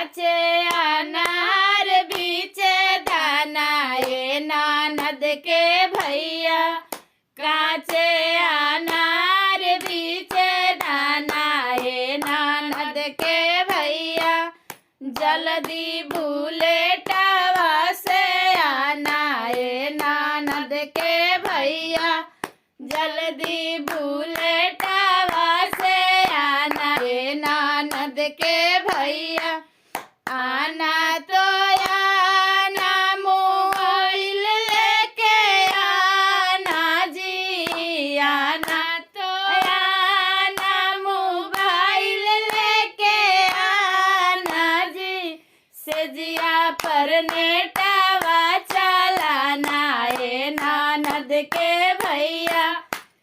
काचे अनार बीचे दाना ये ननद के भैया। काचे अनार बीचे दाना ये ननद के भैया। जल्दी बुलेटवा से आना ये ननद के भैया। जल्दी बुलेटवा से आना ये ननद के भैया। आना तो आना मोबाइल लेके आना जी। आना तो आना मोबाइल लेके आना जी। सेजिया पर नेटवा चलाना ये ननद के भैया।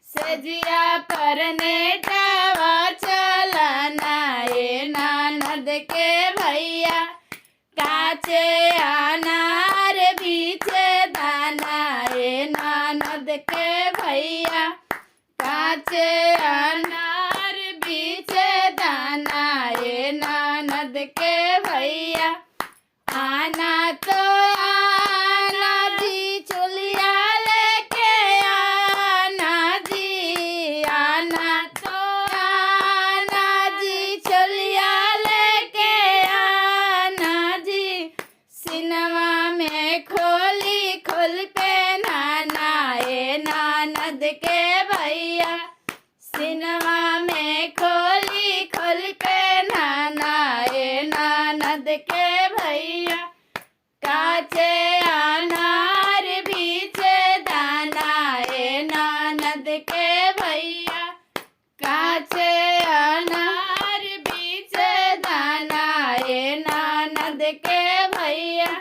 सेजिया पर नेटवा चलाना ये ननद के भैया। काचे अनार बीचे दाना ये ननद के भैया। काचे अनार बीचे दाना ये ननद के भैया। आना तो आना जी चुलिया लेके आना जी। आना तो आना जी चुलिया लेके आना जी। सिनेमा में खोली खोल पहनाना ये ननद के भैया। सिनेमा में खोली खोल पहनाना ये ननद के भैया। काचे अनार बीचे दाना ये ननद के भैया। काचे अनार बीचे दाना ये ननद के भैया।